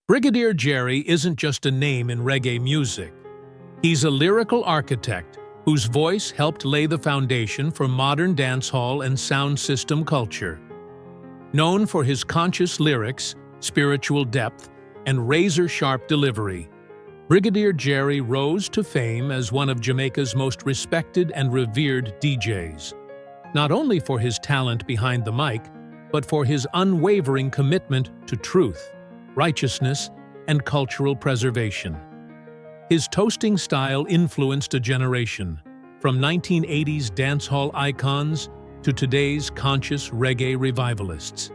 Brigadier Jerry isn't just a name in reggae music. He's a lyrical architect whose voice helped lay the foundation for modern dancehall and sound system culture. Known for his conscious lyrics, spiritual depth, and razor-sharp delivery, Brigadier Jerry rose to fame as one of Jamaica's most respected and revered DJs, not only for his talent behind the mic, but for his unwavering commitment to truth, righteousness, and cultural preservation. His toasting style influenced a generation, from 1980s dancehall icons to today's conscious reggae revivalists.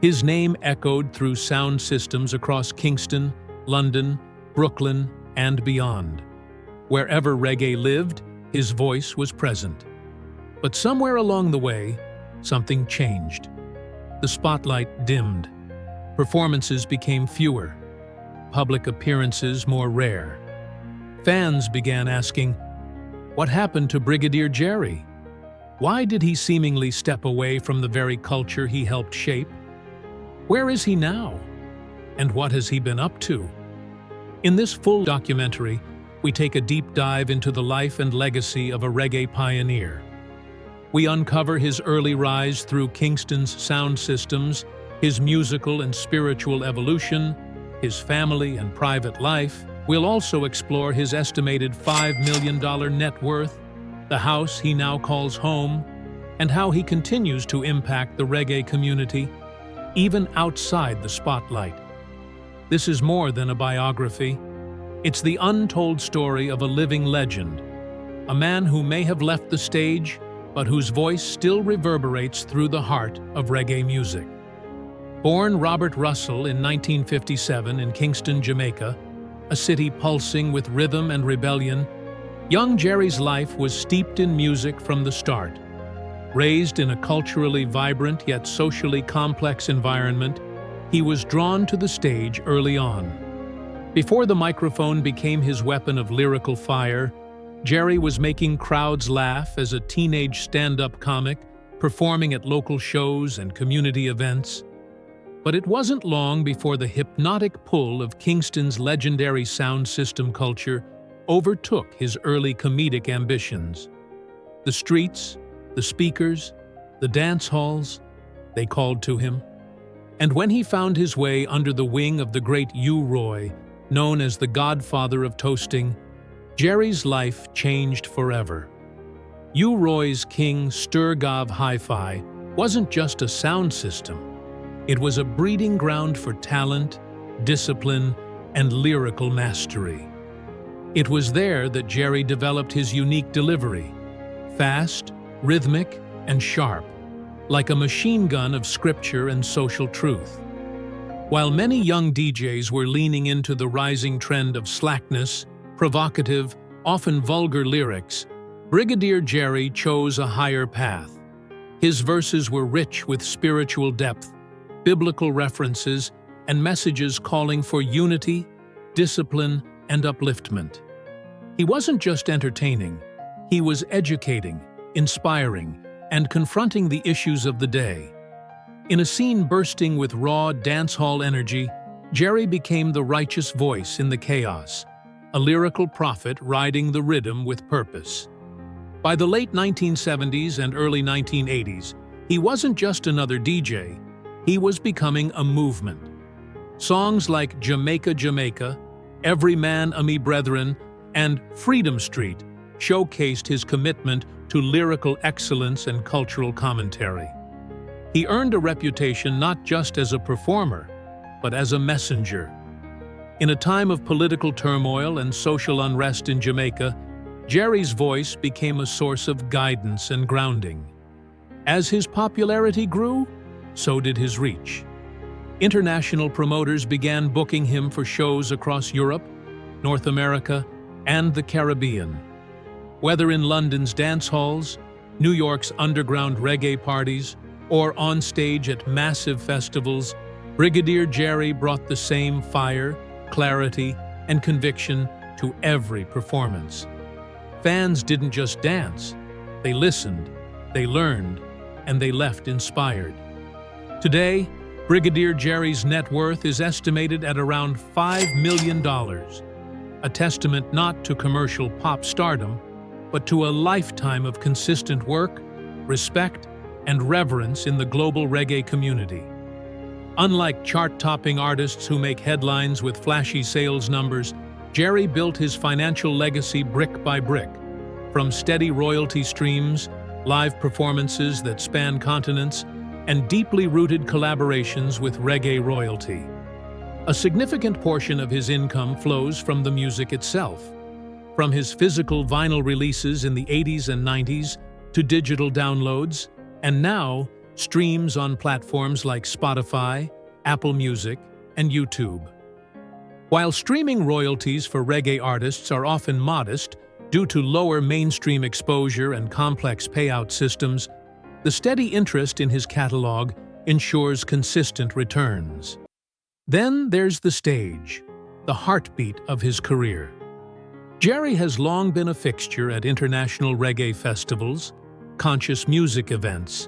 His name echoed through sound systems across Kingston, London, Brooklyn, and beyond. Wherever reggae lived, his voice was present. But somewhere along the way, something changed. The spotlight dimmed. Performances became fewer, public appearances more rare. Fans began asking, what happened to Brigadier Jerry? Why did he seemingly step away from the very culture he helped shape? Where is he now? And what has he been up to? In this full documentary, we take a deep dive into the life and legacy of a reggae pioneer. We uncover his early rise through Kingston's sound systems, his musical and spiritual evolution, his family and private life. We'll also explore his estimated $5 million net worth, the house he now calls home, and how he continues to impact the reggae community, even outside the spotlight. This is more than a biography. It's the untold story of a living legend, a man who may have left the stage, but whose voice still reverberates through the heart of reggae music. Born Robert Russell in 1957 in Kingston, Jamaica, a city pulsing with rhythm and rebellion, young Jerry's life was steeped in music from the start. Raised in a culturally vibrant yet socially complex environment, he was drawn to the stage early on. Before the microphone became his weapon of lyrical fire, Jerry was making crowds laugh as a teenage stand-up comic, performing at local shows and community events. But it wasn't long before the hypnotic pull of Kingston's legendary sound system culture overtook his early comedic ambitions. The streets, the speakers, the dance halls, they called to him. And when he found his way under the wing of the great U-Roy, known as the godfather of toasting, Jerry's life changed forever. U-Roy's King Sturgav Hi-Fi wasn't just a sound system. It was a breeding ground for talent, discipline, and lyrical mastery. It was there that Jerry developed his unique delivery, fast, rhythmic, and sharp, like a machine gun of scripture and social truth. While many young DJs were leaning into the rising trend of slackness, provocative, often vulgar lyrics, Brigadier Jerry chose a higher path. His verses were rich with spiritual depth, biblical references, and messages calling for unity, discipline, and upliftment. He wasn't just entertaining, he was educating, inspiring, and confronting the issues of the day. In a scene bursting with raw dancehall energy, Jerry became the righteous voice in the chaos, a lyrical prophet riding the rhythm with purpose. By the late 1970s and early 1980s, he wasn't just another DJ, he was becoming a movement. Songs like Jamaica, Jamaica, Every Man a Me Brethren, and Freedom Street showcased his commitment to lyrical excellence and cultural commentary. He earned a reputation not just as a performer, but as a messenger. In a time of political turmoil and social unrest in Jamaica, Jerry's voice became a source of guidance and grounding. As his popularity grew, so did his reach. International promoters began booking him for shows across Europe, North America, and the Caribbean. Whether in London's dance halls, New York's underground reggae parties, or on stage at massive festivals, Brigadier Jerry brought the same fire, clarity, and conviction to every performance. Fans didn't just dance, they listened, they learned, and they left inspired. Today, Brigadier Jsrry's net worth is estimated at around $5 million, a testament not to commercial pop stardom, but to a lifetime of consistent work, respect, and reverence in the global reggae community. Unlike chart-topping artists who make headlines with flashy sales numbers, Jsrry built his financial legacy brick by brick. From steady royalty streams, live performances that span continents, and deeply rooted collaborations with reggae royalty. A significant portion of his income flows from the music itself. From his physical vinyl releases in the 80s and 90s to digital downloads, and now streams on platforms like Spotify, Apple Music, and YouTube. While streaming royalties for reggae artists are often modest due to lower mainstream exposure and complex payout systems, the steady interest in his catalog ensures consistent returns. Then there's the stage, the heartbeat of his career. Jsrry has long been a fixture at international reggae festivals, conscious music events.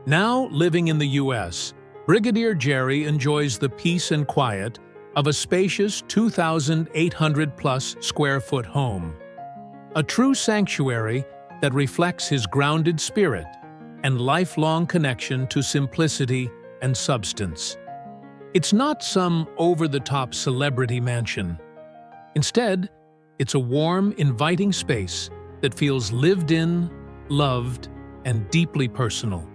Now living in the U.S., Brigadier Jsrry enjoys the peace and quiet of a spacious 2,800-plus square foot home. A true sanctuary that reflects his grounded spirit and lifelong connection to simplicity and substance. It's not some over-the-top celebrity mansion. Instead, it's a warm, inviting space that feels lived in, loved, and deeply personal.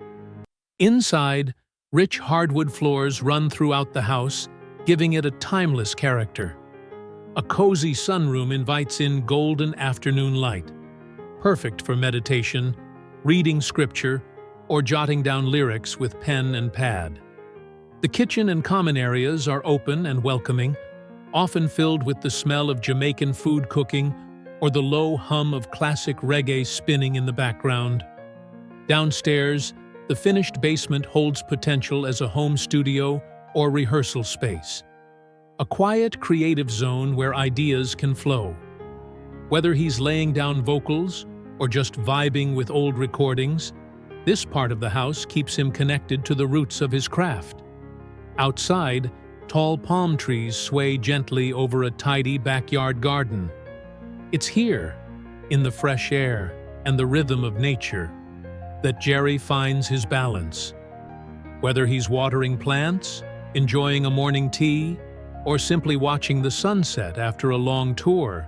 Inside, rich hardwood floors run throughout the house, giving it a timeless character. A cozy sunroom invites in golden afternoon light, perfect for meditation, reading scripture, or jotting down lyrics with pen and pad. The kitchen and common areas are open and welcoming, often filled with the smell of Jamaican food cooking or the low hum of classic reggae spinning in the background. Downstairs, the finished basement holds potential as a home studio or rehearsal space. A quiet, creative zone where ideas can flow. Whether he's laying down vocals or just vibing with old recordings, this part of the house keeps him connected to the roots of his craft. Outside, tall palm trees sway gently over a tidy backyard garden. It's here, in the fresh air and the rhythm of nature, that Jsrry finds his balance. Whether he's watering plants, enjoying a morning tea, or simply watching the sunset after a long tour,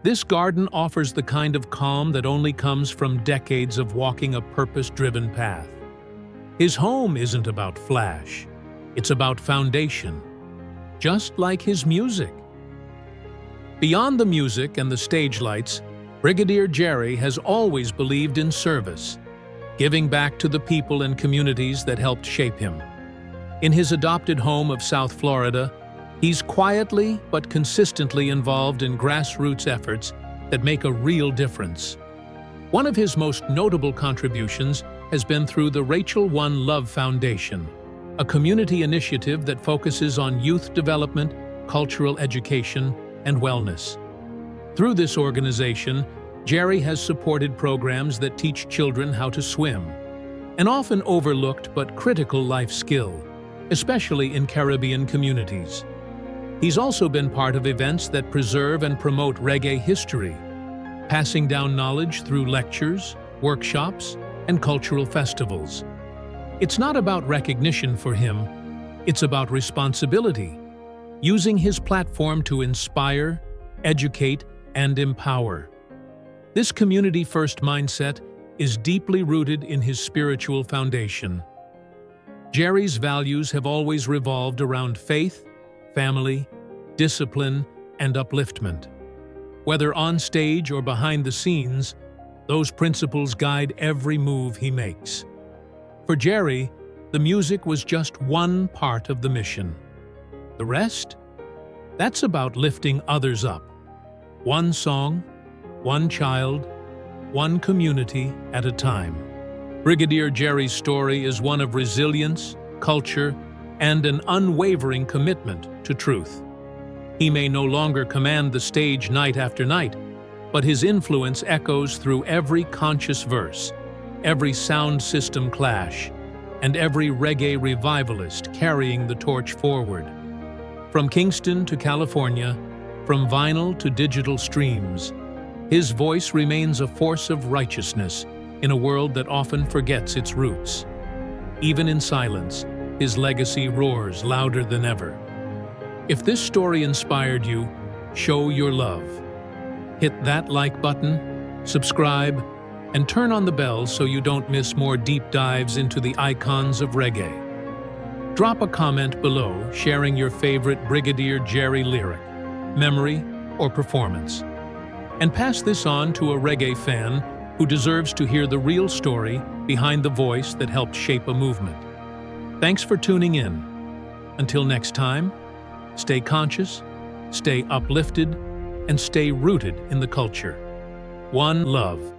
this garden offers the kind of calm that only comes from decades of walking a purpose-driven path. His home isn't about flash, it's about foundation, just like his music. Beyond the music and the stage lights, Brigadier Jsrry has always believed in service, giving back to the people and communities that helped shape him. In his adopted home of South Florida, he's quietly but consistently involved in grassroots efforts that make a real difference. One of his most notable contributions has been through the Rachel One Love Foundation, a community initiative that focuses on youth development, cultural education, and wellness. Through this organization, Jsrry has supported programs that teach children how to swim, an often overlooked but critical life skill, especially in Caribbean communities. He's also been part of events that preserve and promote reggae history, passing down knowledge through lectures, workshops, and cultural festivals. It's not about recognition for him, it's about responsibility, using his platform to inspire, educate, and empower. This community-first mindset is deeply rooted in his spiritual foundation. Jsrry's values have always revolved around faith, family, discipline, and upliftment. Whether on stage or behind the scenes, those principles guide every move he makes. For Jsrry, the music was just one part of the mission. The rest? That's about lifting others up. One song, one child, one community at a time. Brigadier Jsrry's story is one of resilience, culture, and an unwavering commitment to truth. He may no longer command the stage night after night, but his influence echoes through every conscious verse, every sound system clash, and every reggae revivalist carrying the torch forward. From Kingston to California, from vinyl to digital streams, his voice remains a force of righteousness in a world that often forgets its roots. Even in silence, his legacy roars louder than ever. If this story inspired you, show your love. Hit that like button, subscribe, and turn on the bell so you don't miss more deep dives into the icons of reggae. Drop a comment below sharing your favorite Brigid Jsrry lyric, memory, or performance. And pass this on to a reggae fan who deserves to hear the real story behind the voice that helped shape a movement. Thanks for tuning in. Until next time, stay conscious, stay uplifted, and stay rooted in the culture. One love.